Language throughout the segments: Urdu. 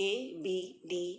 ABDF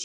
G,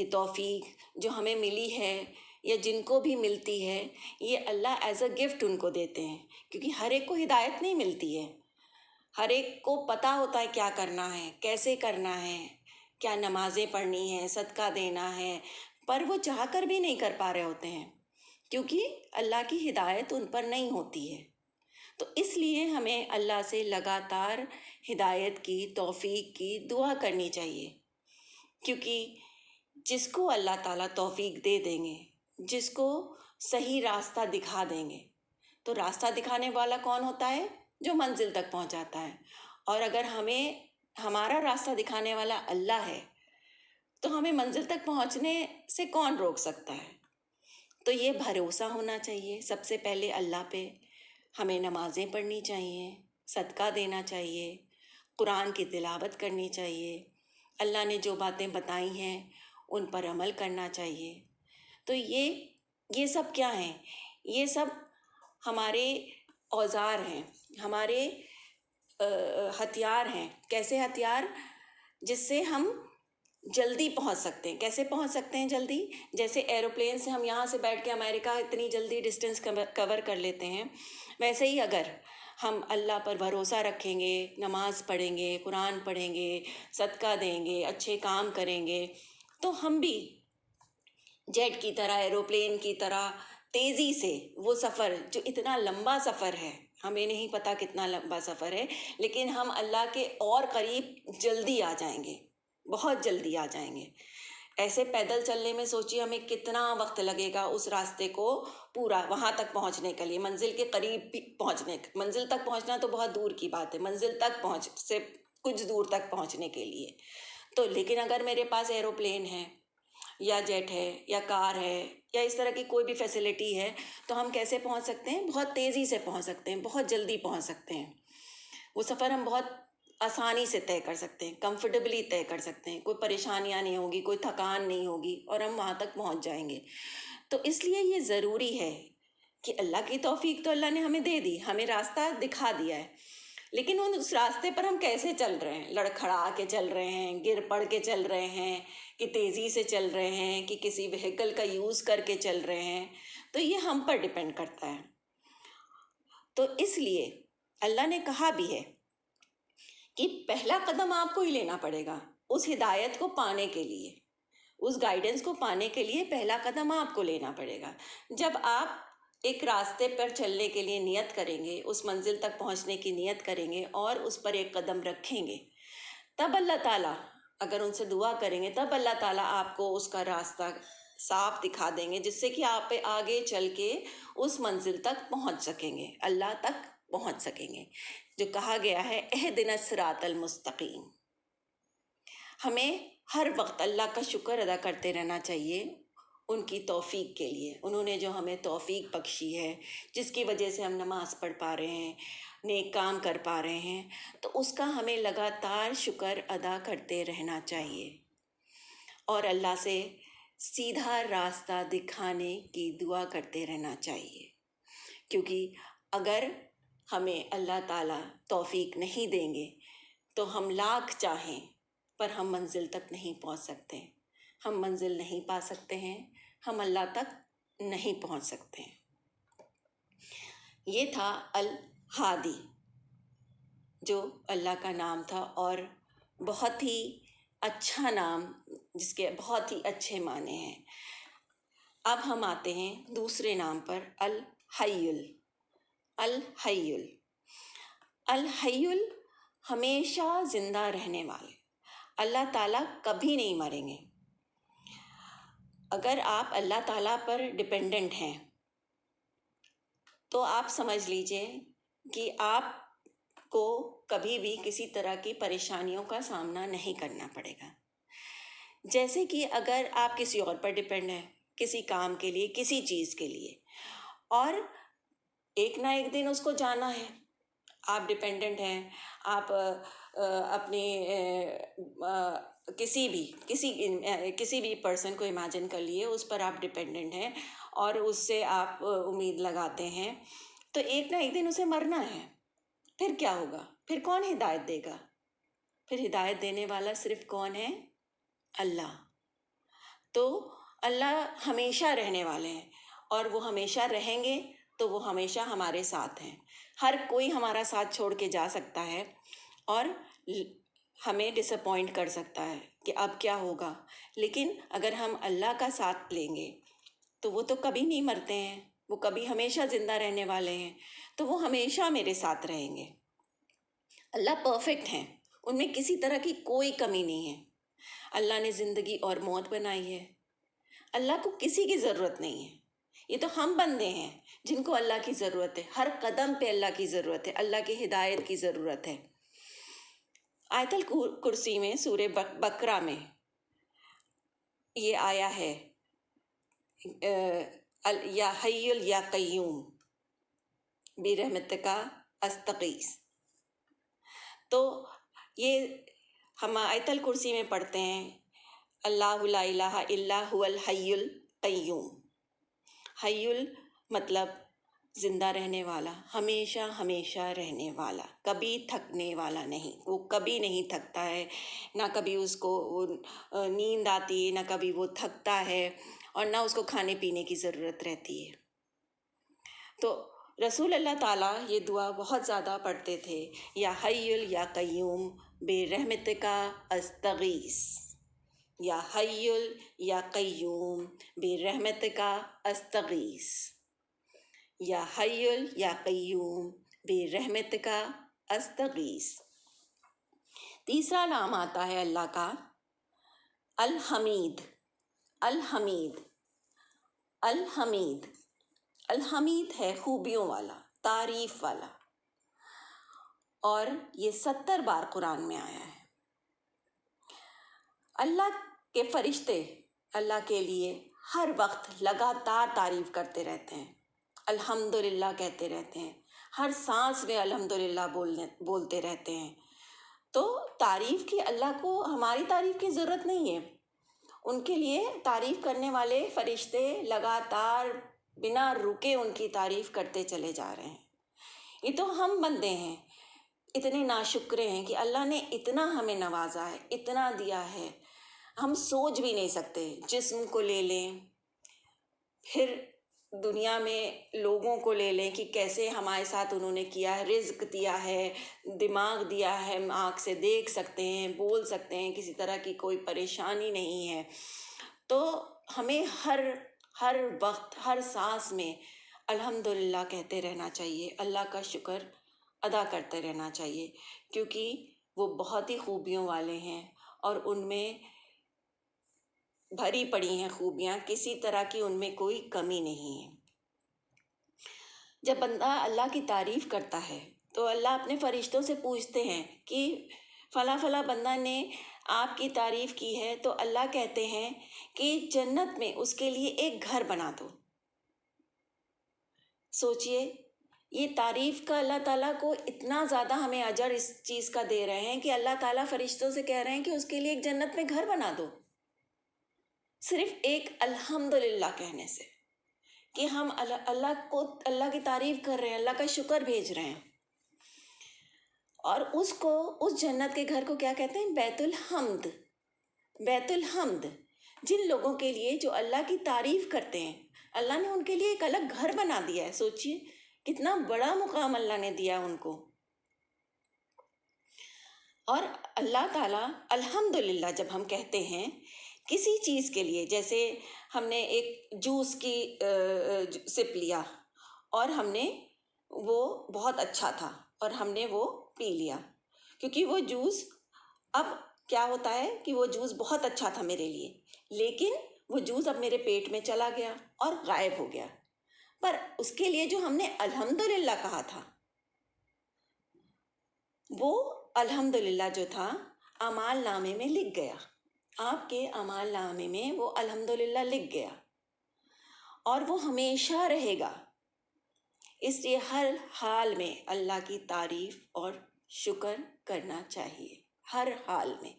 یہ توفیق جو ہمیں ملی ہے یا جن کو بھی ملتی ہے، یہ اللہ ایز اے گفٹ ان کو دیتے ہیں، کیونکہ ہر ایک کو ہدایت نہیں ملتی ہے، ہر ایک کو پتہ ہوتا ہے کیا کرنا ہے، کیسے کرنا ہے، کیا نمازیں پڑھنی ہیں، صدقہ دینا ہے، پر وہ چاہ کر بھی نہیں کر پا رہے ہوتے ہیں کیونکہ اللہ کی ہدایت ان پر نہیں ہوتی ہے۔ تو اس لیے ہمیں اللہ سے لگاتار ہدایت کی، توفیق کی دعا کرنی چاہیے، کیونکہ جس کو اللہ تعالیٰ توفیق دے دیں گے، جس کو صحیح راستہ دکھا دیں گے، تو راستہ دکھانے والا کون ہوتا ہے؟ جو منزل تک پہنچاتا ہے۔ اور اگر ہمارا راستہ دکھانے والا اللہ ہے تو ہمیں منزل تک پہنچنے سے کون روک سکتا ہے؟ تو یہ بھروسہ ہونا چاہیے سب سے پہلے اللہ پہ، ہمیں نمازیں پڑھنی چاہیے، صدقہ دینا چاہیے، قرآن کی تلاوت کرنی چاہیے، اللہ نے جو باتیں بتائی ہیں ان پر عمل کرنا چاہیے۔ تو یہ سب کیا ہیں؟ یہ سب ہمارے اوزار ہیں، ہمارے ہتھیار ہیں۔ کیسے ہتھیار؟ جس سے ہم جلدی پہنچ سکتے ہیں۔ کیسے پہنچ سکتے ہیں جلدی؟ جیسے ایروپلین سے ہم یہاں سے بیٹھ کے امریکہ اتنی جلدی ڈسٹینس کور کر لیتے ہیں، ویسے ہی اگر ہم اللہ پر بھروسہ رکھیں گے، نماز پڑھیں گے، قرآن پڑھیں گے، صدقہ دیں گے، اچھے کام کریں گے، تو ہم بھی جیٹ کی طرح، ایروپلین کی طرح تیزی سے وہ سفر، جو اتنا لمبا سفر ہے، ہمیں نہیں پتہ کتنا لمبا سفر ہے، لیکن ہم اللہ کے اور قریب جلدی آ جائیں گے، بہت جلدی آ جائیں گے۔ ایسے پیدل چلنے میں سوچیے ہمیں کتنا وقت لگے گا اس راستے کو پورا وہاں تک پہنچنے کے لیے، منزل کے قریب بھی پہنچنے، منزل تک پہنچنا تو بہت دور کی بات ہے، منزل تک سے کچھ دور تک پہنچنے کے لیے۔ تو لیکن اگر میرے پاس ایروپلین ہے یا جیٹ ہے یا کار ہے یا اس طرح کی کوئی بھی فیسلٹی ہے، تو ہم کیسے پہنچ سکتے ہیں؟ بہت تیزی سے پہنچ سکتے ہیں، بہت جلدی پہنچ سکتے ہیں۔ وہ سفر ہم بہت آسانی سے طے کر سکتے ہیں، کمفرٹیبلی طے کر سکتے ہیں، کوئی پریشانیاں نہیں ہوگی، کوئی تھکان نہیں ہوگی، اور ہم وہاں تک پہنچ جائیں گے۔ تو اس لیے یہ ضروری ہے کہ اللہ کی توفیق تو اللہ نے ہمیں دے دی، ہمیں راستہ دکھا دیا ہے، لیکن اس راستے پر ہم کیسے چل رہے ہیں؟ لڑکھڑا کے چل رہے ہیں، گر پڑ کے چل رہے ہیں، کہ تیزی سے چل رہے ہیں، کہ کسی وہیکل کا یوز کر کے چل رہے ہیں، تو یہ ہم پر ڈیپینڈ کرتا ہے۔ تو اس لیے اللہ نے کہا بھی ہے کہ پہلا قدم آپ کو ہی لینا پڑے گا اس ہدایت کو پانے کے لیے، اس گائیڈنس کو پانے کے لیے پہلا قدم آپ کو لینا پڑے گا۔ جب آپ ایک راستے پر چلنے کے لیے نیت کریں گے، اس منزل تک پہنچنے کی نیت کریں گے اور اس پر ایک قدم رکھیں گے، تب اللہ تعالیٰ، اگر ان سے دعا کریں گے، تب اللہ تعالیٰ آپ کو اس کا راستہ صاف دکھا دیں گے، جس سے کہ آپ آگے چل کے اس منزل تک پہنچ سکیں گے، اللہ تک پہنچ سکیں گے، جو کہا گیا ہے اہدنا الصراط المستقیم۔ ہمیں ہر وقت اللہ کا شکر ادا کرتے رہنا چاہیے ان کی توفیق کے لیے۔ انہوں نے جو ہمیں توفیق بخشی ہے، جس کی وجہ سے ہم نماز پڑھ پا رہے ہیں، نیک کام کر پا رہے ہیں، تو اس کا ہمیں لگاتار شکر ادا کرتے رہنا چاہیے اور اللہ سے سیدھا راستہ دکھانے کی دعا کرتے رہنا چاہیے، کیونکہ اگر ہمیں اللہ تعالیٰ توفیق نہیں دیں گے تو ہم لاکھ چاہیں پر ہم منزل تک نہیں پہنچ سکتے، ہم منزل نہیں پا سکتے ہیں، ہم اللہ تک نہیں پہنچ سکتے ہیں۔ یہ تھا الہادی، جو اللہ کا نام تھا، اور بہت ہی اچھا نام، جس کے بہت ہی اچھے معنی ہیں۔ اب ہم آتے ہیں دوسرے نام پر، الحی۔ الحی، الحی، ہمیشہ زندہ رہنے والے۔ اللہ تعالیٰ کبھی نہیں مریں گے۔ اگر آپ اللہ تعالیٰ پر ڈپینڈنٹ ہیں تو آپ سمجھ لیجئے کہ آپ کو کبھی بھی کسی طرح کی پریشانیوں کا سامنا نہیں کرنا پڑے گا۔ جیسے کہ اگر آپ کسی اور پر ڈپینڈ ہیں، کسی کام کے لیے، کسی چیز کے لیے، اور ایک نہ ایک دن اس کو جانا ہے، آپ ڈپینڈنٹ ہیں، آپ اپنی کسی بھی پرسن کو امیجن کر لیے، اس پر آپ ڈپینڈنٹ ہیں اور اس سے آپ امید لگاتے ہیں، تو ایک نہ ایک دن اسے مرنا ہے۔ پھر کیا ہوگا؟ پھر کون ہدایت دے گا؟ پھر ہدایت دینے والا صرف کون ہے؟ اللہ۔ تو اللہ ہمیشہ رہنے والے ہیں اور وہ ہمیشہ رہیں گے، تو وہ ہمیشہ ہمارے ساتھ ہیں. ہر کوئی ہمارا ساتھ چھوڑ کے جا سکتا ہے اور ہمیں ڈس اپوائنٹ کر سکتا ہے کہ اب کیا ہوگا، لیکن اگر ہم اللہ کا ساتھ لیں گے تو وہ تو کبھی نہیں مرتے ہیں، وہ کبھی ہمیشہ زندہ رہنے والے ہیں، تو وہ ہمیشہ میرے ساتھ رہیں گے. اللہ پرفیکٹ ہیں، ان میں کسی طرح کی کوئی کمی نہیں ہے. اللہ نے زندگی اور موت بنائی ہے. اللہ کو کسی کی ضرورت نہیں ہے. یہ تو ہم بندے ہیں جن کو اللہ کی ضرورت ہے. ہر قدم پہ اللہ کی ضرورت ہے، اللہ کی ہدایت کی ضرورت ہے. آیت الکرسی میں سورہ بقرہ میں یہ آیا ہے یا حی یا قیوم برحمتک استغیث. تو یہ ہم آیت الکرسی میں پڑھتے ہیں اللہ لا الہ الا هو الحی القیوم. حی مطلب زندہ رہنے والا، ہمیشہ ہمیشہ رہنے والا، کبھی تھکنے والا نہیں. وہ کبھی نہیں تھکتا ہے، نہ کبھی اس کو نیند آتی ہے، نہ کبھی وہ تھکتا ہے، اور نہ اس کو کھانے پینے کی ضرورت رہتی ہے. تو رسول اللہ تعالیٰ یہ دعا بہت زیادہ پڑھتے تھے، یا حی یا قیوم برحمتک استغیث، یا حی یا قیوم برحمتک استغیث، یا حی یا قیوم برحمتک استغیث. تیسرا نام آتا ہے اللہ کا الحمید. الحمید الحمید الحمید ہے خوبیوں والا، تعریف والا، اور یہ 70 بار قرآن میں آیا ہے. اللہ کے فرشتے اللہ کے لیے ہر وقت لگاتار تعریف کرتے رہتے ہیں، الحمدللہ کہتے رہتے ہیں، ہر سانس میں الحمدللہ بولتے رہتے ہیں. تو تعریف کی اللہ کو ہماری تعریف کی ضرورت نہیں ہے. ان کے لیے تعریف کرنے والے فرشتے لگاتار بنا رکے ان کی تعریف کرتے چلے جا رہے ہیں. یہ تو ہم بندے ہیں، اتنے ناشکرے ہیں کہ اللہ نے اتنا ہمیں نوازا ہے، اتنا دیا ہے، ہم سوچ بھی نہیں سکتے. جسم کو لے لیں، پھر دنیا میں لوگوں کو لے لیں کہ کیسے ہمارے ساتھ انہوں نے کیا ہے، رزق دیا ہے، دماغ دیا ہے، ہم آنکھ سے دیکھ سکتے ہیں، بول سکتے ہیں، کسی طرح کی کوئی پریشانی نہیں ہے. تو ہمیں ہر وقت ہر سانس میں الحمدللہ کہتے رہنا چاہیے، اللہ کا شکر ادا کرتے رہنا چاہیے، کیونکہ وہ بہت ہی خوبیوں والے ہیں اور ان میں بھری پڑی ہیں خوبیاں، کسی طرح کی ان میں کوئی کمی نہیں ہے. جب بندہ اللہ کی تعریف کرتا ہے تو اللہ اپنے فرشتوں سے پوچھتے ہیں کہ فلاں فلاں بندہ نے آپ کی تعریف کی ہے، تو اللہ کہتے ہیں کہ جنت میں اس کے لیے ایک گھر بنا دو. سوچئے، یہ تعریف کا اللہ تعالیٰ کو اتنا زیادہ ہمیں اجر اس چیز کا دے رہے ہیں کہ اللہ تعالیٰ فرشتوں سے کہہ رہے ہیں کہ اس کے لیے ایک جنت میں گھر بنا دو، صرف ایک الحمدللہ کہنے سے، کہ ہم اللہ کی تعریف کر رہے ہیں، اللہ کا شکر بھیج رہے ہیں. اور اس جنت کے گھر کو کیا کہتے ہیں؟ بیت الحمد. بیت الحمد جن لوگوں کے لیے جو اللہ کی تعریف کرتے ہیں، اللہ نے ان کے لیے ایک الگ گھر بنا دیا ہے. سوچئے کتنا بڑا مقام اللہ نے دیا ان کو. اور اللہ تعالیٰ الحمدللہ جب ہم کہتے ہیں کسی چیز کے لیے، جیسے ہم نے ایک جوس کی سپ لیا اور ہم نے وہ بہت اچھا تھا اور ہم نے وہ پی لیا، کیونکہ وہ جوس، اب کیا ہوتا ہے کہ وہ جوس بہت اچھا تھا میرے لیے، لیکن وہ جوس اب میرے پیٹ میں چلا گیا اور غائب ہو گیا. پر اس کے لیے جو ہم نے الحمدللہ کہا تھا، وہ الحمدللہ جو تھا اعمال نامے میں لکھ گیا. آپ کے اعمال نامے میں وہ الحمدللہ لکھ گیا اور وہ ہمیشہ رہے گا. اس لیے ہر حال میں اللہ کی تعریف اور شکر کرنا چاہیے، ہر حال میں.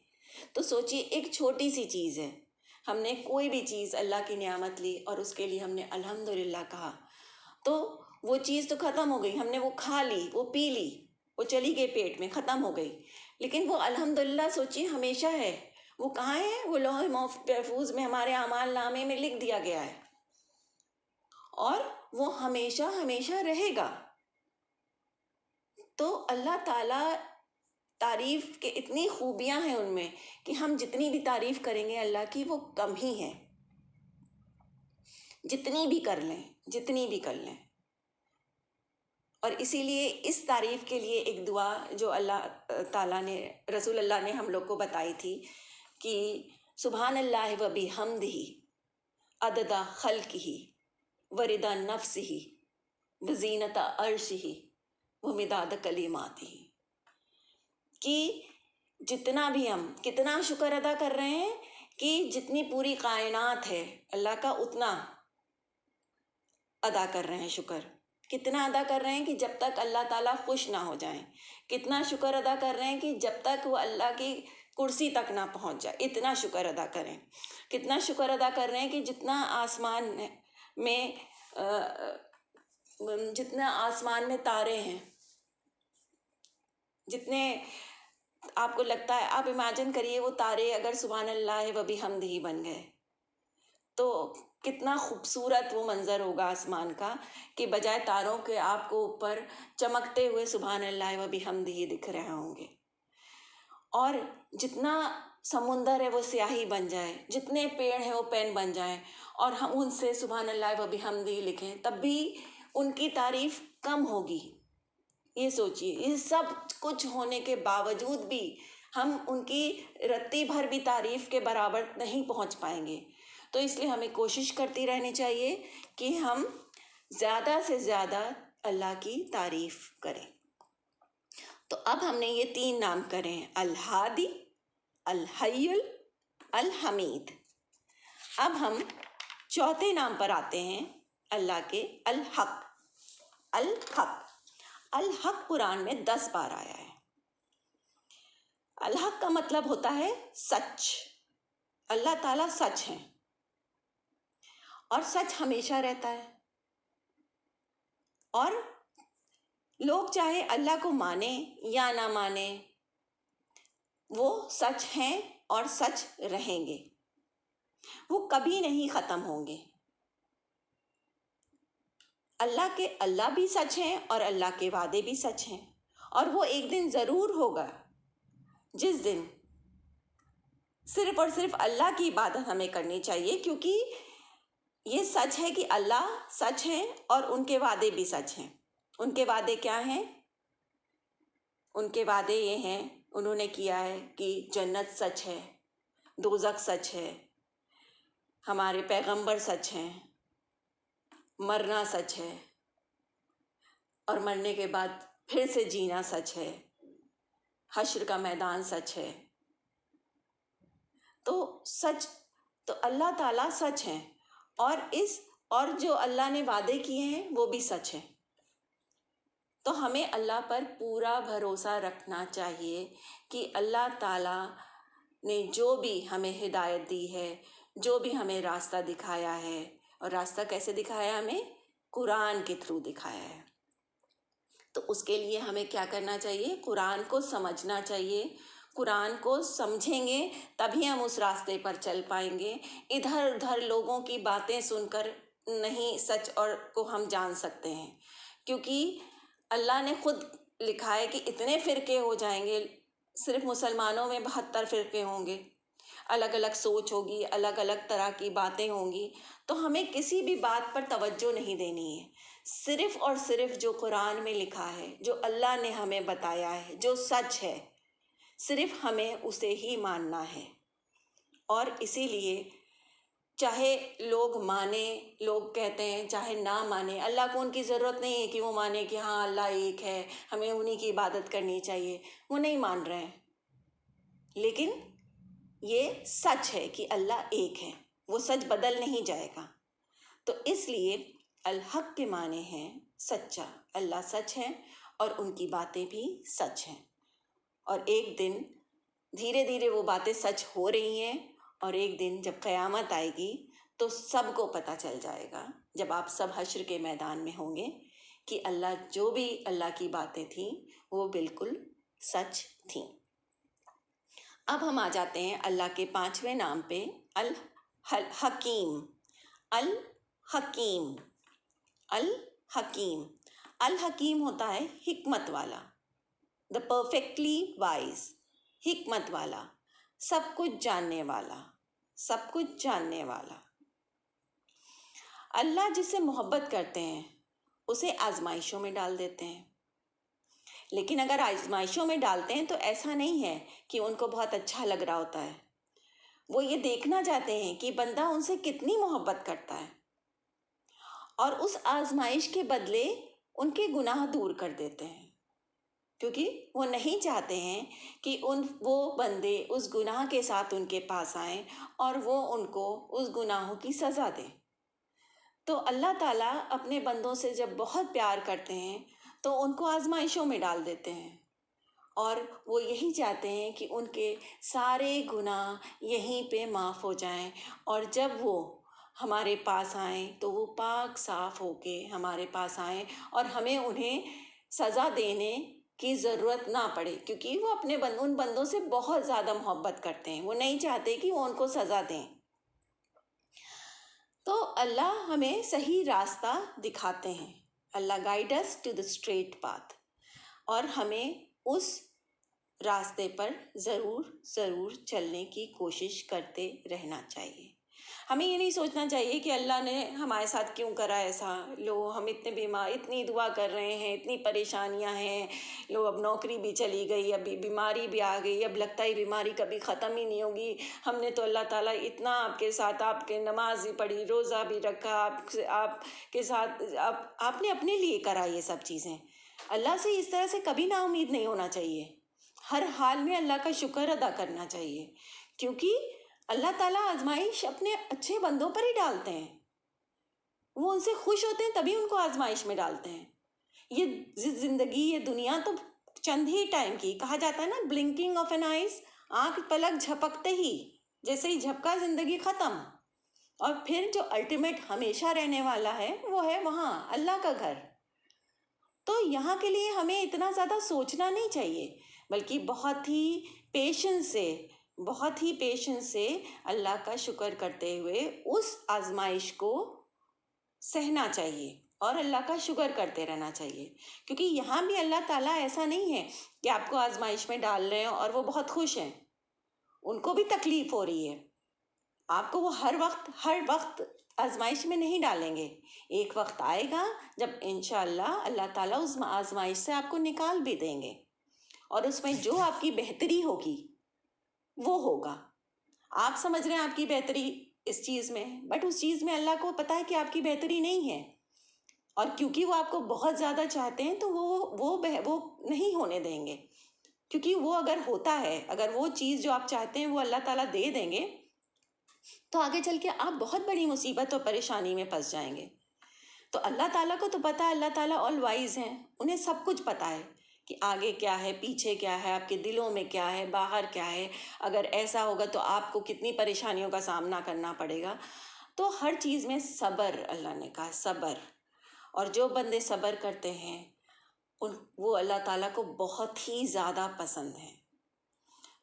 تو سوچئے ایک چھوٹی سی چیز ہے، ہم نے کوئی بھی چیز اللہ کی نعمت لی اور اس کے لیے ہم نے الحمدللہ کہا، تو وہ چیز تو ختم ہو گئی، ہم نے وہ کھا لی، وہ پی لی، وہ چلی گئی پیٹ میں، ختم ہو گئی، لیکن وہ الحمدللہ سوچئے ہمیشہ ہے، وہ کہاں ہے؟ وہ لوح محفوظ میں ہمارے اعمال نامے میں لکھ دیا گیا ہے، اور وہ ہمیشہ ہمیشہ رہے گا۔ تو اللہ تعالیٰ تعریف کے اتنی خوبیاں ہیں ان میں کہ ہم جتنی بھی تعریف کریں گے اللہ کی وہ کم ہی ہے، جتنی بھی کر لیں، جتنی بھی کر لیں۔ اور اسی لیے اس تعریف کے لیے ایک دعا جو اللہ تعالیٰ نے، رسول اللہ نے ہم لوگ کو بتائی تھی کہ سبحان اللہ و بحمدہ عدد خلقہ ورضا نفسہ وزینت عرشہ ومداد کلماتہ، کہ جتنا بھی ہم کتنا شکر ادا کر رہے ہیں کہ جتنی پوری کائنات ہے اللہ کا اتنا ادا کر رہے ہیں شکر۔ کتنا ادا کر رہے ہیں کہ جب تک اللہ تعالیٰ خوش نہ ہو جائیں، کتنا شکر ادا کر رہے ہیں کہ جب تک وہ اللہ کی کرسی تک نہ پہنچ جائے، اتنا شکر ادا کریں۔ کتنا شکر ادا کر رہے ہیں کہ جتنا آسمان میں تارے ہیں، جتنے آپ کو لگتا ہے، آپ امیجن کریے وہ تارے اگر سبحان اللہ و بحمدہ بن گئے تو کتنا خوبصورت وہ منظر ہوگا آسمان کا، کہ بجائے تاروں کے آپ کو اوپر چمکتے ہوئے سبحان اللہ و بحمدہ دکھ رہے ہوں گے۔ اور جتنا سمندر ہے وہ سیاہی بن جائے، جتنے پیڑ ہیں وہ پین بن جائیں، اور ہم ان سے سبحان اللہ و بحمدہ لکھیں، تب بھی ان کی تعریف کم ہوگی۔ یہ سوچئے، یہ سب کچھ ہونے کے باوجود بھی ہم ان کی رتی بھر بھی تعریف کے برابر نہیں پہنچ پائیں گے۔ تو اس لیے ہمیں کوشش کرتی رہنی چاہیے کہ ہم زیادہ سے زیادہ اللہ کی تعریف کریں۔ تو اب ہم نے یہ 3 نام کرے ہیں، الہادی، الحی، الحمید۔ اب ہم چوتھے نام پر آتے ہیں اللہ کے، الحق۔ الحق، الحق قرآن میں 10 بار آیا ہے۔ الحق کا مطلب ہوتا ہے سچ۔ اللہ تعالیٰ سچ ہیں، اور سچ ہمیشہ رہتا ہے، اور لوگ چاہے اللہ کو مانیں یا نہ مانیں، وہ سچ ہیں اور سچ رہیں گے، وہ کبھی نہیں ختم ہوں گے۔ اللہ بھی سچ ہیں اور اللہ کے وعدے بھی سچ ہیں، اور وہ ایک دن ضرور ہوگا جس دن صرف اور صرف اللہ کی عبادت ہمیں کرنی چاہیے، کیونکہ یہ سچ ہے کہ اللہ سچ ہیں اور ان کے وعدے بھی سچ ہیں۔ ان کے وعدے کیا ہیں؟ ان کے وعدے یہ ہیں، انہوں نے کیا ہے کہ جنت سچ ہے، دوزخ سچ ہے، ہمارے پیغمبر سچ ہیں، مرنا سچ ہے، اور مرنے کے بعد پھر سے جینا سچ ہے، حشر کا میدان سچ ہے۔ تو سچ، تو اللہ تعالیٰ سچ ہیں، اور جو اللہ نے وعدے کیے ہیں وہ بھی سچ ہیں۔ تو ہمیں اللہ پر پورا بھروسہ رکھنا چاہیے کہ اللہ تعالیٰ نے جو بھی ہمیں ہدایت دی ہے، جو بھی ہمیں راستہ دکھایا ہے، اور راستہ کیسے دکھایا ہمیں؟ قرآن کے تھرو دکھایا ہے۔ تو اس کے لیے ہمیں کیا کرنا چاہیے؟ قرآن کو سمجھنا چاہیے۔ قرآن کو سمجھیں گے تبھی ہم اس راستے پر چل پائیں گے۔ ادھر ادھر لوگوں کی باتیں سن کر نہیں سچ اور کو ہم جان سکتے ہیں، کیونکہ اللہ نے خود لکھا ہے کہ اتنے فرقے ہو جائیں گے، صرف مسلمانوں میں 72 فرقے ہوں گے، الگ الگ سوچ ہوگی، الگ الگ طرح کی باتیں ہوں گی۔ تو ہمیں کسی بھی بات پر توجہ نہیں دینی ہے، صرف اور صرف جو قرآن میں لکھا ہے، جو اللہ نے ہمیں بتایا ہے، جو سچ ہے، صرف ہمیں اسے ہی ماننا ہے۔ اور اسی لیے چاہے لوگ مانیں، لوگ کہتے ہیں چاہے نہ مانیں، اللہ کو ان کی ضرورت نہیں ہے کہ وہ مانے کہ ہاں اللہ ایک ہے، ہمیں انہی کی عبادت کرنی چاہیے۔ وہ نہیں مان رہے ہیں، لیکن یہ سچ ہے کہ اللہ ایک ہے، وہ سچ بدل نہیں جائے گا۔ تو اس لیے الحق کے معنی ہیں سچا، اللہ سچ ہے اور ان کی باتیں بھی سچ ہیں، اور ایک دن دھیرے دھیرے وہ باتیں سچ ہو رہی ہیں، اور ایک دن جب قیامت آئے گی تو سب کو پتہ چل جائے گا، جب آپ سب حشر کے میدان میں ہوں گے، کہ اللہ جو بھی اللہ کی باتیں تھیں وہ بالکل سچ تھیں۔ اب ہم آ جاتے ہیں اللہ کے 5ویں نام پہ، الحکیم۔ الحکیم، الحکیم، الحکیم ہوتا ہے حکمت والا، دا پرفیکٹلی وائز، حکمت والا، سب کچھ جاننے والا، سب کچھ جاننے والا۔ اللہ جس سے محبت کرتے ہیں اسے آزمائشوں میں ڈال دیتے ہیں، لیکن اگر آزمائشوں میں ڈالتے ہیں تو ایسا نہیں ہے کہ ان کو بہت اچھا لگ رہا ہوتا ہے، وہ یہ دیکھنا چاہتے ہیں کہ بندہ ان سے کتنی محبت کرتا ہے، اور اس آزمائش کے بدلے ان کے گناہ دور کر دیتے ہیں، کیونکہ وہ نہیں چاہتے ہیں کہ وہ بندے اس گناہ کے ساتھ ان کے پاس آئیں اور وہ ان کو اس گناہوں کی سزا دیں۔ تو اللہ تعالیٰ اپنے بندوں سے جب بہت پیار کرتے ہیں تو ان کو آزمائشوں میں ڈال دیتے ہیں، اور وہ یہی چاہتے ہیں کہ ان کے سارے گناہ یہیں پہ معاف ہو جائیں، اور جب وہ ہمارے پاس آئیں تو وہ پاک صاف ہو کے ہمارے پاس آئیں، اور ہمیں انہیں سزا دینے کی ضرورت نہ پڑے، کیونکہ وہ اپنے ان بندوں سے بہت زیادہ محبت کرتے ہیں، وہ نہیں چاہتے کہ وہ ان کو سزا دیں۔ تو اللہ ہمیں صحیح راستہ دکھاتے ہیں، Allah guide us to the straight path, اور ہمیں اس راستے پر ضرور چلنے کی کوشش کرتے رہنا چاہیے۔ ہمیں یہ نہیں سوچنا چاہیے کہ اللہ نے ہمارے ساتھ کیوں کرا ایسا، لو ہم اتنے بیمار، اتنی دعا کر رہے ہیں، اتنی پریشانیاں ہیں، لو اب نوکری بھی چلی گئی، ابھی بیماری بھی آ گئی، اب لگتا ہے بیماری کبھی ختم ہی نہیں ہوگی، ہم نے تو اللہ تعالیٰ اتنا آپ کے ساتھ، آپ کے نماز بھی پڑھی، روزہ بھی رکھا، آپ کے ساتھ، آپ نے اپنے لیے کرا یہ سب چیزیں۔ اللہ سے اس طرح سے کبھی نا امید نہیں ہونا چاہیے، ہر حال میں اللہ کا شکر ادا کرنا چاہیے، کیونکہ اللہ تعالیٰ آزمائش اپنے اچھے بندوں پر ہی ڈالتے ہیں، وہ ان سے خوش ہوتے ہیں تبھی ان کو آزمائش میں ڈالتے ہیں۔ یہ زندگی، یہ دنیا تو چند ہی ٹائم کی، کہا جاتا ہے نا بلنکنگ آف این آئیز، آنکھ پلک جھپکتے ہی، جیسے ہی جھپکا زندگی ختم، اور پھر جو الٹیمیٹ ہمیشہ رہنے والا ہے وہ ہے وہاں اللہ کا گھر۔ تو یہاں کے لیے ہمیں اتنا زیادہ سوچنا نہیں چاہیے، بلکہ بہت ہی پیشنس سے اللہ کا شکر کرتے ہوئے اس آزمائش کو سہنا چاہیے اور اللہ کا شکر کرتے رہنا چاہیے، کیونکہ یہاں بھی اللہ تعالیٰ ایسا نہیں ہے کہ آپ کو آزمائش میں ڈال رہے ہیں اور وہ بہت خوش ہیں، ان کو بھی تکلیف ہو رہی ہے، آپ کو وہ ہر وقت آزمائش میں نہیں ڈالیں گے، ایک وقت آئے گا جب انشاءاللہ اللہ تعالیٰ اس آزمائش سے آپ کو نکال بھی دیں گے، اور اس میں جو آپ کی بہتری ہوگی وہ ہوگا۔ آپ سمجھ رہے ہیں آپ کی بہتری اس چیز میں، بٹ اس چیز میں اللہ کو پتہ ہے کہ آپ کی بہتری نہیں ہے، اور کیونکہ وہ آپ کو بہت زیادہ چاہتے ہیں تو وہ نہیں ہونے دیں گے، کیونکہ وہ اگر ہوتا ہے، اگر وہ چیز جو آپ چاہتے ہیں وہ اللہ تعالیٰ دے دیں گے تو آگے چل کے آپ بہت بڑی مصیبت اور پریشانی میں پھنس جائیں گے۔ تو اللہ تعالیٰ کو تو پتہ ہے، اللہ تعالیٰ آل وائز ہیں، انہیں سب کچھ پتہ ہے کہ آگے کیا ہے، پیچھے کیا ہے، آپ کے دلوں میں کیا ہے، باہر کیا ہے، اگر ایسا ہوگا تو آپ کو کتنی پریشانیوں کا سامنا کرنا پڑے گا۔ تو ہر چیز میں صبر، اللہ نے کہا صبر، اور جو بندے صبر کرتے ہیں وہ اللہ تعالیٰ کو بہت ہی زیادہ پسند ہیں۔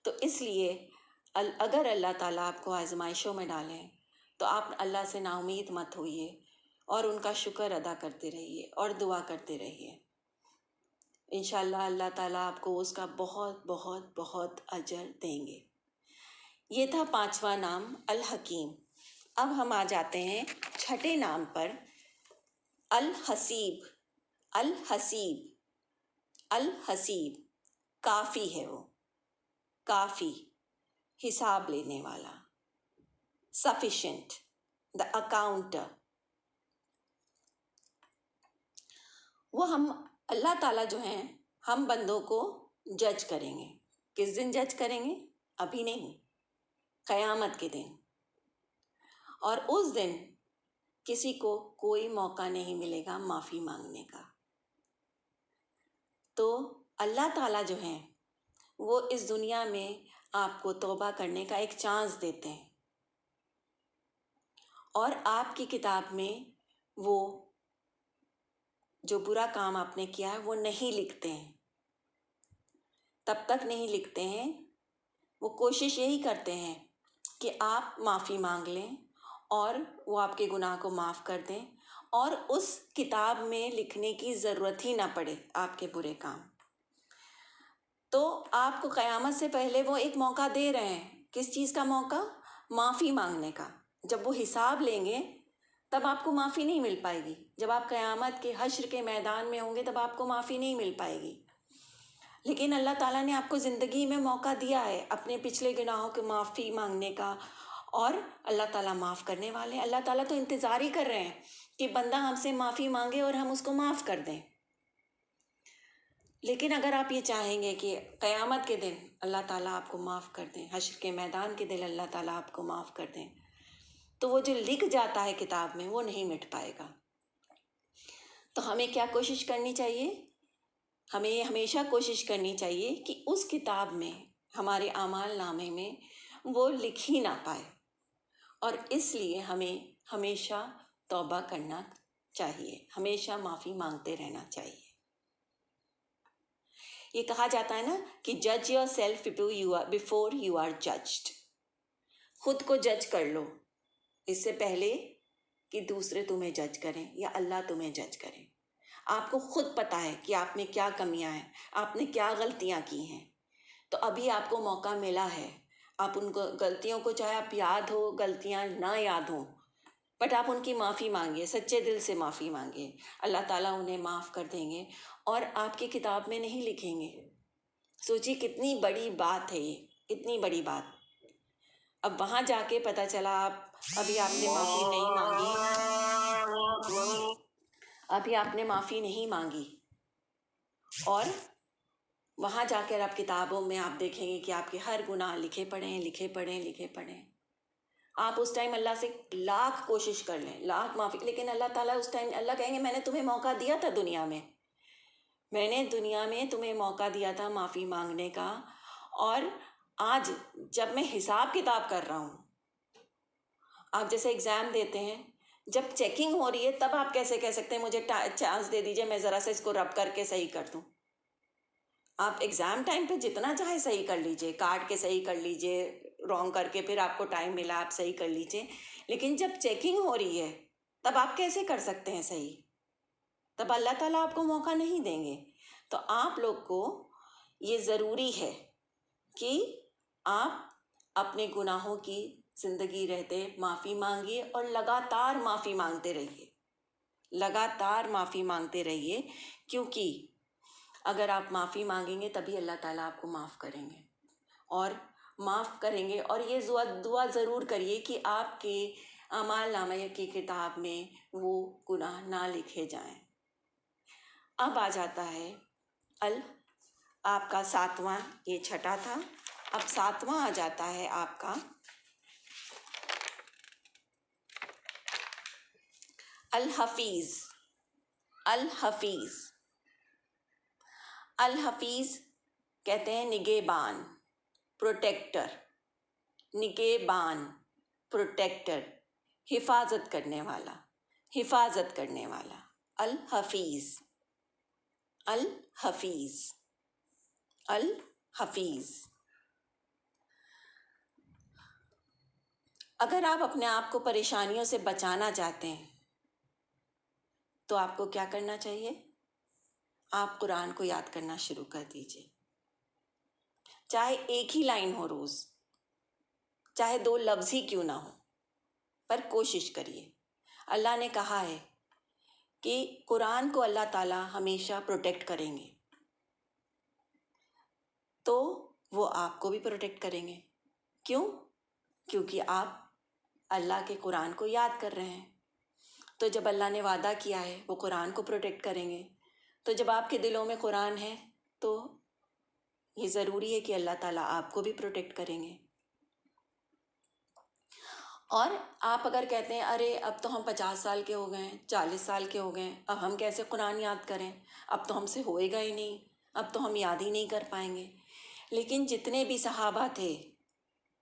تو اس لیے اگر اللہ تعالیٰ آپ کو آزمائشوں میں ڈالیں تو آپ اللہ سے نا امید مت ہوئیے، اور ان کا شکر ادا کرتے رہیے اور دعا کرتے رہیے، انشاءاللہ اللہ تعالیٰ آپ کو اس کا بہت بہت بہت اجر دیں گے۔ یہ تھا 5واں نام الحکیم۔ اب ہم آ جاتے ہیں 6ٹھے نام پر، الحسیب۔ الحسیب، الحسیب، کافی ہے وہ، کافی، حساب لینے والا، sufficient، the accounter۔ وہ اللہ تعالیٰ جو ہیں ہم بندوں کو جج کریں گے۔ کس دن جج کریں گے؟ ابھی نہیں، قیامت کے دن، اور اس دن کسی کو کوئی موقع نہیں ملے گا معافی مانگنے کا۔ تو اللہ تعالیٰ جو ہیں وہ اس دنیا میں آپ کو توبہ کرنے کا ایک چانس دیتے ہیں، اور آپ کی کتاب میں وہ جو برا کام آپ نے کیا ہے وہ نہیں لکھتے ہیں، تب تک نہیں لکھتے ہیں وہ کوشش یہی کرتے ہیں کہ آپ معافی مانگ لیں اور وہ آپ کے گناہ کو معاف کر دیں، اور اس کتاب میں لکھنے کی ضرورت ہی نہ پڑے آپ کے برے کام۔ تو آپ کو قیامت سے پہلے وہ ایک موقع دے رہے ہیں۔ کس چیز کا موقع؟ معافی مانگنے کا۔ جب وہ حساب لیں گے تب آپ کو معافی نہیں مل پائے گی۔ جب آپ قیامت کے حشر کے میدان میں ہوں گے تب آپ کو معافی نہیں مل پائے گی۔ لیکن اللہ تعالیٰ نے آپ کو زندگی میں موقع دیا ہے اپنے پچھلے گناہوں کی معافی مانگنے کا، اور اللہ تعالیٰ معاف کرنے والے ہیں۔ اللہ تعالیٰ تو انتظار ہی کر رہے ہیں کہ بندہ ہم سے معافی مانگے اور ہم اس کو معاف کر دیں۔ لیکن اگر آپ یہ چاہیں گے کہ قیامت کے دن اللہ تعالیٰ آپ کو معاف کر دیں، حشر کے میدان کے دن اللہ تعالیٰ آپ کو معاف کر دیں، تو وہ جو لکھ جاتا ہے کتاب میں وہ نہیں مٹ پائے گا۔ تو ہمیں کیا کوشش کرنی چاہیے؟ ہمیں یہ ہمیشہ کوشش کرنی چاہیے کہ اس کتاب میں، ہمارے اعمال نامے میں وہ لکھ ہی نہ پائے، اور اس لیے ہمیں ہمیشہ توبہ کرنا چاہیے، ہمیشہ معافی مانگتے رہنا چاہیے۔ یہ کہا جاتا ہے نا کہ جج yourself before you are judged. خود کو جج کر لو اس سے پہلے کہ دوسرے تمہیں جج کریں یا اللہ تمہیں جج کریں۔ آپ کو خود پتہ ہے کہ آپ میں کیا کمیاں ہیں، آپ نے کیا غلطیاں کی ہیں، تو ابھی آپ کو موقع ملا ہے۔ آپ ان کو غلطیوں کو، چاہے آپ یاد ہو غلطیاں نہ یاد ہوں، بٹ آپ ان کی معافی مانگیے، سچے دل سے معافی مانگیے، اللہ تعالیٰ انہیں معاف کر دیں گے اور آپ کی کتاب میں نہیں لکھیں گے۔ سوچیے کتنی بڑی بات ہے یہ، کتنی بڑی بات۔ اب وہاں جا کے پتہ چلا ابھی آپ نے معافی نہیں مانگی، اور وہاں جا کر آپ کتابوں میں آپ دیکھیں گے کہ آپ کے ہر گناہ لکھے پڑھیں۔ آپ اس ٹائم اللہ سے لاکھ کوشش کر لیں، لاکھ معافی، لیکن اللہ تعالیٰ اس ٹائم، اللہ کہیں گے میں نے تمہیں موقع دیا تھا دنیا میں تمہیں موقع دیا تھا معافی مانگنے کا، اور آج جب میں حساب کتاب کر رہا ہوں، آپ جیسے ایگزام دیتے ہیں، جب چیکنگ ہو رہی ہے تب آپ کیسے کہہ سکتے ہیں مجھے چانس دے دیجئے میں ذرا سا اس کو رب کر کے صحیح کر دوں۔ آپ ایگزام ٹائم پہ جتنا چاہے صحیح کر لیجئے، کاٹ کے صحیح کر لیجئے، رانگ کر کے پھر آپ کو ٹائم ملا آپ صحیح کر لیجئے، لیکن جب چیکنگ ہو رہی ہے تب آپ کیسے کر سکتے ہیں صحیح؟ تب اللہ تعالیٰ آپ کو موقع نہیں دیں گے۔ تو آپ لوگ کو یہ ضروری ہے کہ آپ اپنے گناہوں کی زندگی رہتے معافی مانگیے، اور لگاتار معافی مانگتے رہیے، کیونکہ اگر آپ معافی مانگیں گے تبھی اللہ تعالیٰ آپ کو معاف کریں گے، اور اور یہ دعا ضرور کریے کہ آپ کے اعمال نامہ کی کتاب میں وہ گناہ نہ لکھے جائیں۔ اب آ جاتا ہے آپ کا 7واں، یہ 6 تھا، اب 7واں آ جاتا ہے آپ کا الحفیظ۔ الحفیظ کہتے ہیں نگہبان، پروٹیکٹر، حفاظت کرنے والا، الحفیظ۔ اگر آپ اپنے آپ کو پریشانیوں سے بچانا چاہتے ہیں تو آپ کو کیا کرنا چاہیے؟ آپ قرآن کو یاد کرنا شروع کر دیجئے، چاہے ایک ہی لائن ہو روز، چاہے 2 لفظ ہی کیوں نہ ہو، پر کوشش کریے۔ اللہ نے کہا ہے کہ قرآن کو اللہ تعالیٰ ہمیشہ پروٹیکٹ کریں گے، تو وہ آپ کو بھی پروٹیکٹ کریں گے۔ کیوں؟ کیونکہ آپ اللہ کے قرآن کو یاد کر رہے ہیں، تو جب اللہ نے وعدہ کیا ہے وہ قرآن کو پروٹیکٹ کریں گے، تو جب آپ کے دلوں میں قرآن ہے تو یہ ضروری ہے کہ اللہ تعالیٰ آپ کو بھی پروٹیکٹ کریں گے۔ اور آپ اگر کہتے ہیں ارے اب تو ہم 50 سال کے ہو گئے ہیں، 40 سال کے ہو گئے ہیں، اب ہم کیسے قرآن یاد کریں، اب تو ہم سے ہوئے گا ہی نہیں، اب تو ہم یاد ہی نہیں کر پائیں گے۔ لیکن جتنے بھی صحابہ تھے،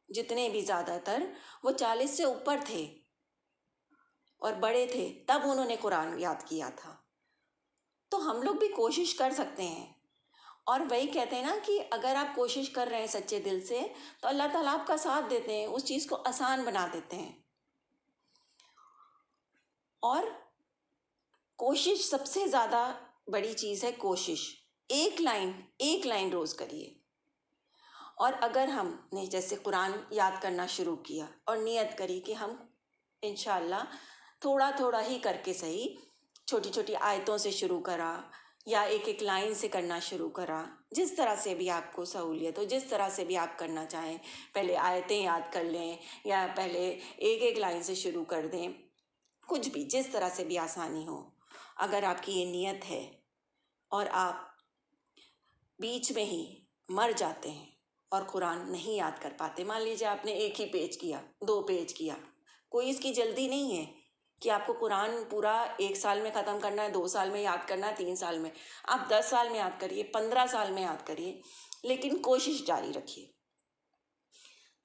جتنے بھی زیادہ تر، وہ 40 سے اوپر تھے اور بڑے تھے، تب انہوں نے قرآن یاد کیا تھا۔ تو ہم لوگ بھی کوشش کر سکتے ہیں، اور وہی کہتے ہیں نا کہ اگر آپ کوشش کر رہے ہیں سچے دل سے تو اللہ تعالیٰ آپ کا ساتھ دیتے ہیں، اس چیز کو آسان بنا دیتے ہیں. اور کوشش سب سے زیادہ بڑی چیز ہے. کوشش ایک لائن روز کریے. اور اگر ہم نے جیسے قرآن یاد کرنا شروع کیا اور نیت کری کہ ہم انشاءاللہ تھوڑا تھوڑا ہی کر کے صحیح، چھوٹی چھوٹی آیتوں سے شروع کرا یا ایک لائن سے کرنا شروع کرا، جس طرح سے بھی آپ کو سہولیت ہو، جس طرح سے بھی آپ کرنا چاہیں، پہلے آیتیں یاد کر لیں یا پہلے ایک لائن سے شروع کر دیں، کچھ بھی جس طرح سے بھی آسانی ہو. اگر آپ کی یہ نیت ہے اور آپ بیچ میں ہی مر جاتے ہیں اور قرآن نہیں یاد کر پاتے، مان لیجیے آپ نے ایک ہی پیج کیا، 2 پیج کیا، کوئی اس کی جلدی نہیں ہے کہ آپ کو قرآن پورا 1 سال میں ختم کرنا ہے، 2 سال میں یاد کرنا ہے، 3 سال میں. آپ 10 سال میں یاد کریے، 15 سال میں یاد کریے، لیکن کوشش جاری رکھیے.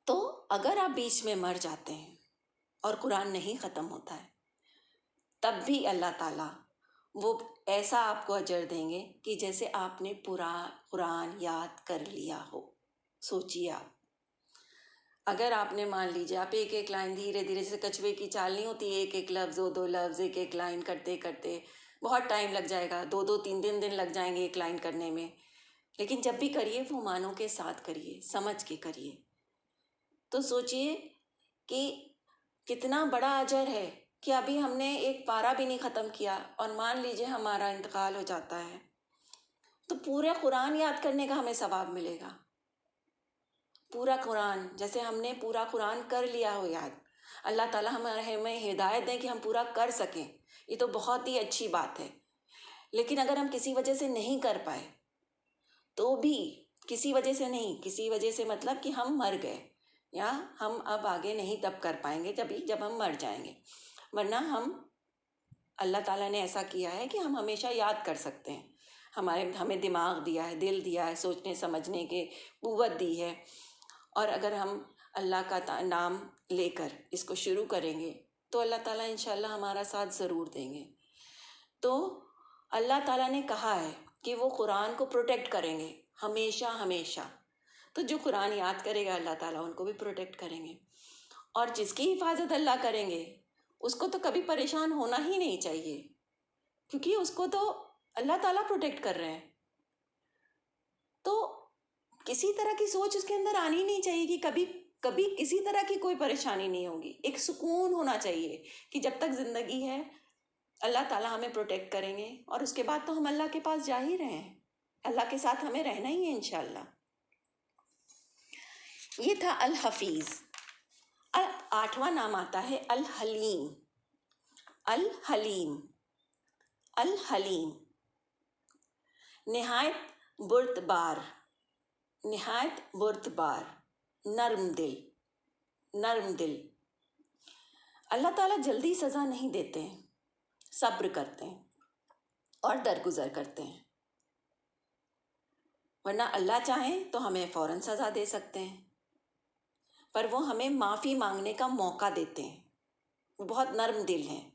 تو اگر آپ بیچ میں مر جاتے ہیں اور قرآن نہیں ختم ہوتا ہے، تب بھی اللہ تعالیٰ وہ ایسا آپ کو اجر دیں گے کہ جیسے آپ نے پورا قرآن یاد کر لیا ہو. سوچیے آپ، اگر آپ نے مان لیجیے آپ ایک لائن دھیرے دھیرے، جیسے کچھوے کی چال نہیں ہوتی، ایک لفظ 2 لفظ ایک لائن کرتے کرتے بہت ٹائم لگ جائے گا، 2 3 دن لگ جائیں گے ایک لائن کرنے میں. لیکن جب بھی کریے وہ معنوں کے ساتھ کریے، سمجھ کے کریے. تو سوچیے کہ کتنا بڑا اجر ہے کہ ابھی ہم نے ایک پارہ بھی نہیں ختم کیا اور مان لیجیے ہمارا انتقال ہو جاتا ہے تو پورے قرآن یاد کرنے کا ہمیں ثواب ملے گا. پورا قرآن، جیسے ہم نے پورا قرآن کر لیا ہو یاد. اللہ تعالیٰ ہمیں ہدایت دیں کہ ہم پورا کر سکیں، یہ تو بہت ہی اچھی بات ہے. لیکن اگر ہم کسی وجہ سے نہیں کر پائے تو بھی، کسی وجہ سے نہیں، کسی وجہ سے مطلب کہ ہم مر گئے یا ہم اب آگے نہیں تب کر پائیں گے جب ہم مر جائیں گے. ورنہ اللہ تعالیٰ نے ایسا کیا ہے کہ ہم ہمیشہ یاد کر سکتے ہیں. ہمیں دماغ دیا ہے، دل دیا ہے، سوچنے سمجھنے کے قوت دی ہے. اور اگر ہم اللہ کا نام لے کر اس کو شروع کریں گے تو اللہ تعالیٰ انشاءاللہ ہمارا ساتھ ضرور دیں گے. تو اللہ تعالیٰ نے کہا ہے کہ وہ قرآن کو پروٹیکٹ کریں گے ہمیشہ ہمیشہ. تو جو قرآن یاد کرے گا اللہ تعالیٰ ان کو بھی پروٹیکٹ کریں گے. اور جس کی حفاظت اللہ کریں گے اس کو تو کبھی پریشان ہونا ہی نہیں چاہیے، کیونکہ اس کو تو اللہ تعالیٰ پروٹیکٹ کر رہے ہیں. تو کسی طرح کی سوچ اس کے اندر آنی نہیں چاہیے کہ کبھی کسی طرح کی کوئی پریشانی نہیں ہوگی. ایک سکون ہونا چاہیے کہ جب تک زندگی ہے اللہ تعالیٰ ہمیں پروٹیکٹ کریں گے، اور اس کے بعد تو ہم اللہ کے پاس جا ہی رہے ہیں، اللہ کے ساتھ ہمیں رہنا ہی ہے انشاءاللہ. یہ تھا الحفیظ. 8واں نام آتا ہے الحلیم. الحلیم، الحلیم نہایت بردبار، نہایت بردبار، نرم دل، نرم دل. اللہ تعالیٰ جلدی سزا نہیں دیتے ہیں، صبر کرتے ہیں اور درگزر کرتے ہیں. ورنہ اللہ چاہیں تو ہمیں فوراً سزا دے سکتے ہیں، پر وہ ہمیں معافی مانگنے کا موقع دیتے ہیں. وہ بہت نرم دل ہیں،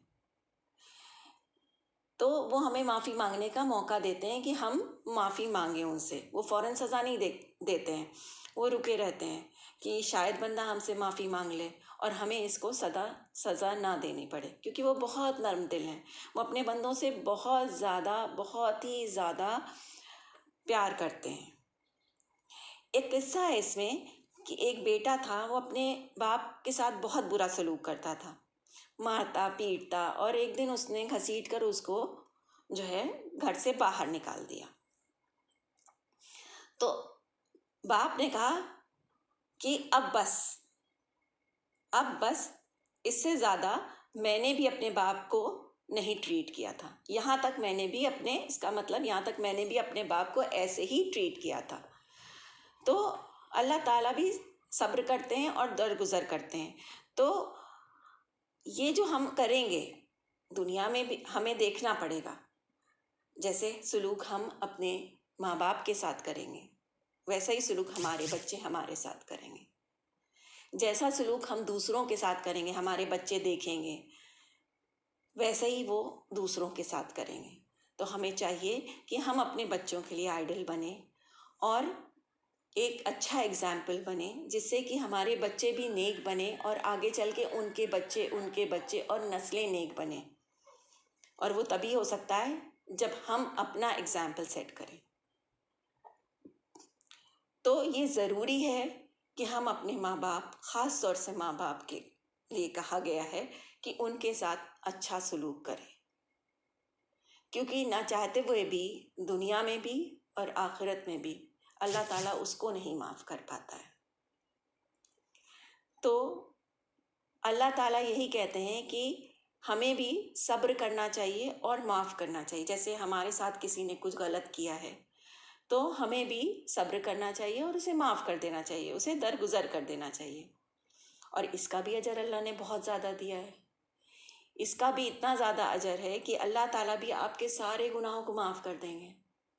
تو وہ ہمیں معافی مانگنے کا موقع دیتے ہیں کہ ہم معافی مانگیں ان سے. وہ فوراً سزا نہیں دیتے ہیں، وہ رکے رہتے ہیں کہ شاید بندہ ہم سے معافی مانگ لے اور ہمیں اس کو سزا نہ دینی پڑے، کیونکہ وہ بہت نرم دل ہیں. وہ اپنے بندوں سے بہت ہی زیادہ پیار کرتے ہیں. ایک قصہ ہے اس میں کہ ایک بیٹا تھا، وہ اپنے باپ کے ساتھ بہت برا سلوک کرتا تھا، مارتا پیٹتا، اور ایک دن اس نے گھسیٹ کر اس کو جو ہے گھر سے باہر نکال دیا. تو باپ نے کہا کہ اب بس اس سے زیادہ میں نے بھی اپنے باپ کو نہیں ٹریٹ کیا تھا، یہاں تک میں نے بھی اپنے باپ کو ایسے ہی ٹریٹ کیا تھا. تو اللہ تعالیٰ بھی صبر کرتے ہیں اور درگزر کرتے ہیں. تو یہ جو ہم کریں گے دنیا میں بھی ہمیں دیکھنا پڑے گا، جیسے سلوک ہم اپنے ماں باپ کے ساتھ کریں گے ویسا ہی سلوک ہمارے بچے ہمارے ساتھ کریں گے. جیسا سلوک ہم دوسروں کے ساتھ کریں گے ہمارے بچے دیکھیں گے، ویسے ہی وہ دوسروں کے ساتھ کریں گے. تو ہمیں چاہیے کہ ہم اپنے بچوں کے لیے آئیڈل بنیں اور ایک اچھا اگزامپل بنے، جس سے کہ ہمارے بچے بھی نیک بنے اور آگے چل کے ان کے بچے اور نسلیں نیک بنیں. اور وہ تبھی ہو سکتا ہے جب ہم اپنا اگزامپل سیٹ کریں. تو یہ ضروری ہے کہ ہم اپنے ماں باپ، خاص طور سے ماں باپ کے لیے کہا گیا ہے کہ ان کے ساتھ اچھا سلوک کریں، کیونکہ نہ چاہتے ہوئے بھی دنیا میں بھی اور آخرت میں بھی اللہ تعالیٰ اس کو نہیں معاف کر پاتا ہے. تو اللہ تعالیٰ یہی کہتے ہیں کہ ہمیں بھی صبر کرنا چاہیے اور معاف کرنا چاہیے. جیسے ہمارے ساتھ کسی نے کچھ غلط کیا ہے تو ہمیں بھی صبر کرنا چاہیے اور اسے معاف کر دینا چاہیے، اسے درگزر کر دینا چاہیے. اور اس کا بھی اجر اللہ نے بہت زیادہ دیا ہے. اس کا بھی اتنا زیادہ اجر ہے کہ اللہ تعالیٰ بھی آپ کے سارے گناہوں کو معاف کر دیں گے،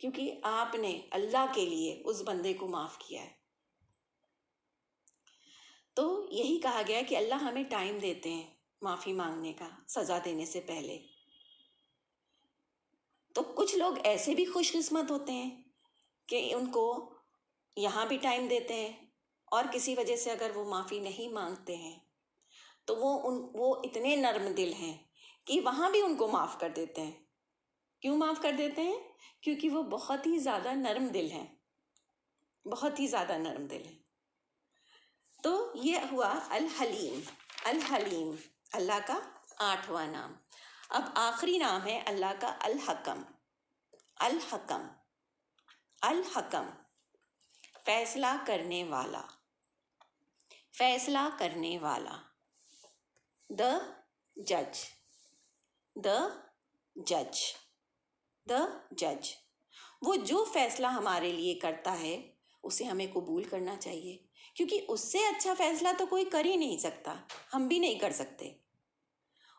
کیونکہ آپ نے اللہ کے لیے اس بندے کو معاف کیا ہے. تو یہی کہا گیا ہے کہ اللہ ہمیں ٹائم دیتے ہیں معافی مانگنے کا سزا دینے سے پہلے. تو کچھ لوگ ایسے بھی خوش قسمت ہوتے ہیں کہ ان کو یہاں بھی ٹائم دیتے ہیں، اور کسی وجہ سے اگر وہ معافی نہیں مانگتے ہیں تو وہ اتنے نرم دل ہیں کہ وہاں بھی ان کو معاف کر دیتے ہیں. کیوں معاف کر دیتے ہیں؟ کیونکہ وہ بہت ہی زیادہ نرم دل ہیں، بہت ہی زیادہ نرم دل ہیں. تو یہ ہوا الحلیم. الحلیم اللہ کا 8واں نام. اب آخری نام ہے اللہ کا الحکم. الحکم، الحکم فیصلہ کرنے والا، فیصلہ کرنے والا. دا جج، دا جج، دا جج. وہ جو فیصلہ ہمارے لیے کرتا ہے اسے ہمیں قبول کرنا چاہیے، کیونکہ اس سے اچھا فیصلہ تو کوئی کر ہی نہیں سکتا، ہم بھی نہیں کر سکتے.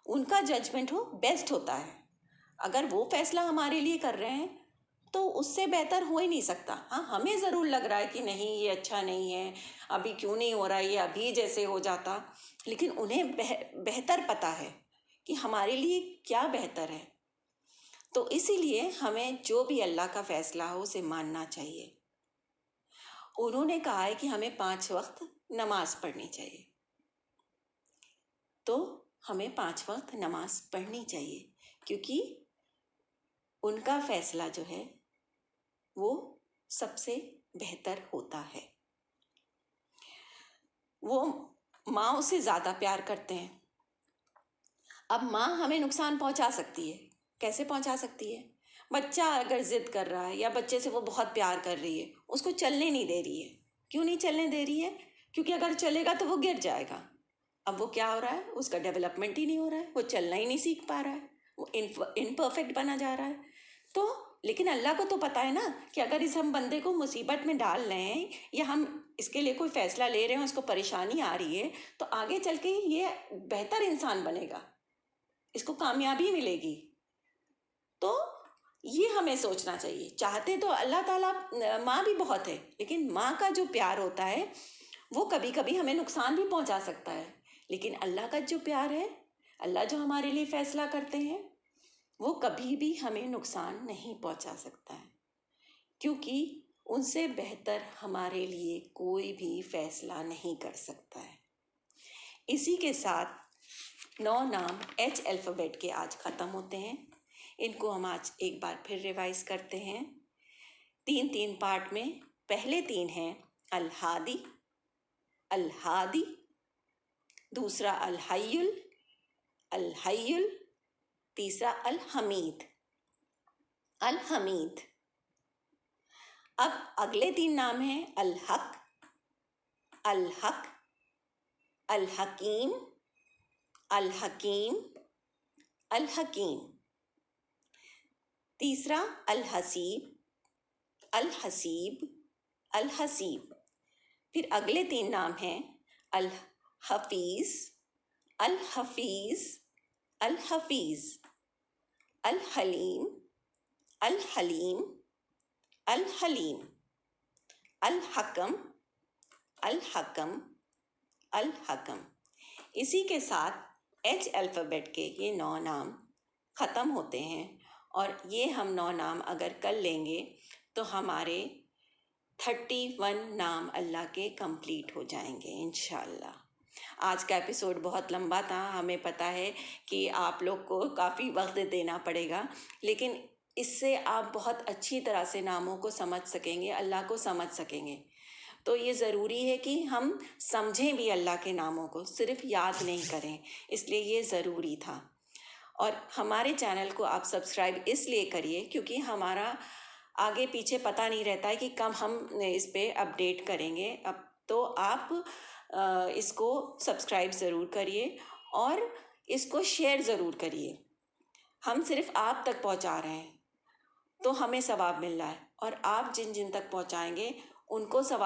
ان کا ججمنٹ بیسٹ ہوتا ہے. اگر وہ فیصلہ ہمارے لیے کر رہے ہیں تو اس سے بہتر ہو ہی نہیں سکتا. ہاں ہمیں ضرور لگ رہا ہے کہ نہیں یہ اچھا نہیں ہے، ابھی کیوں نہیں ہو رہا، یہ ابھی جیسے ہو جاتا، لیکن انہیں بہتر پتہ ہے کہ ہمارے لیے کیا بہتر ہے. تو اسی لیے ہمیں جو بھی اللہ کا فیصلہ ہو اسے ماننا چاہیے. انہوں نے کہا ہے کہ ہمیں 5 وقت نماز پڑھنی چاہیے، تو ہمیں 5 وقت نماز پڑھنی چاہیے، کیونکہ ان کا فیصلہ جو ہے وہ سب سے بہتر ہوتا ہے. وہ ماں اسے زیادہ پیار کرتے ہیں. اب ماں ہمیں نقصان پہنچا سکتی ہے. کیسے پہنچا سکتی ہے؟ بچہ اگر ضد کر رہا ہے یا بچے سے وہ بہت پیار کر رہی ہے، اس کو چلنے نہیں دے رہی ہے. کیوں نہیں چلنے دے رہی ہے؟ کیونکہ اگر چلے گا تو وہ گر جائے گا. اب وہ کیا ہو رہا ہے؟ اس کا ڈیولپمنٹ ہی نہیں ہو رہا ہے، وہ چلنا ہی نہیں سیکھ پا رہا ہے، وہ امپرفیکٹ بنا جا رہا ہے. تو لیکن اللہ کو تو پتہ ہے نا کہ اگر اس ہم بندے کو مصیبت میں ڈال رہے ہیں یا ہم اس کے لیے کوئی فیصلہ لے رہے ہیں، اس کو پریشانی آ رہی ہے، تو آگے چل کے یہ بہتر انسان بنے گا، اس کو کامیابی ملے گی. تو یہ ہمیں سوچنا چاہیے. چاہتے تو اللہ تعالیٰ ماں بھی بہت ہے، لیکن ماں کا جو پیار ہوتا ہے وہ کبھی کبھی ہمیں نقصان بھی پہنچا سکتا ہے. لیکن اللہ کا جو پیار ہے، اللہ جو ہمارے لیے فیصلہ کرتے ہیں، وہ کبھی بھی ہمیں نقصان نہیں پہنچا سکتا ہے، کیونکہ ان سے بہتر ہمارے لیے کوئی بھی فیصلہ نہیں کر سکتا ہے. اسی کے ساتھ 9 نام ایچ الفابیٹ کے آج ختم ہوتے ہیں. ان کو ہم آج ایک بار پھر ریوائز کرتے ہیں 3 پارٹ میں. پہلے 3 ہیں الہادی، الہادی. دوسرا الحیل، الحیل. تیسرا الحمید، الحمید. اب اگلے 3 نام ہیں الحق، الحق، الحکیم، الحکیم، الحکیم. تیسرا الحسیب، الحسیب، الحسیب. پھر اگلے 3 نام ہیں الحفیظ، الحفیظ، الحفیظ، الحلیم، الحلیم، الحلیم، الحکم، الحکم، الحکم. اسی کے ساتھ ایچ الفابیٹ کے یہ 9 نام ختم ہوتے ہیں. اور یہ ہم 9 نام اگر کر لیں گے تو ہمارے 31 نام اللہ کے کمپلیٹ ہو جائیں گے انشاءاللہ۔ آج کا ایپیسوڈ بہت لمبا تھا، ہمیں پتہ ہے کہ آپ لوگ کو کافی وقت دینا پڑے گا، لیکن اس سے آپ بہت اچھی طرح سے ناموں کو سمجھ سکیں گے، اللہ کو سمجھ سکیں گے۔ تو یہ ضروری ہے کہ ہم سمجھیں بھی اللہ کے ناموں کو، صرف یاد نہیں کریں، اس لیے یہ ضروری تھا۔ اور ہمارے چینل کو آپ سبسکرائب اس لیے کریے کیونکہ ہمارا آگے پیچھے پتہ نہیں رہتا ہے کہ کب ہم اس پہ اپڈیٹ کریں گے۔ اب تو آپ اس کو سبسکرائب ضرور کریے اور اس کو شیئر ضرور کریے۔ ہم صرف آپ تک پہنچا رہے ہیں تو ہمیں ثواب مل رہا ہے، اور آپ جن جن تک پہنچائیں گے ان کو ثواب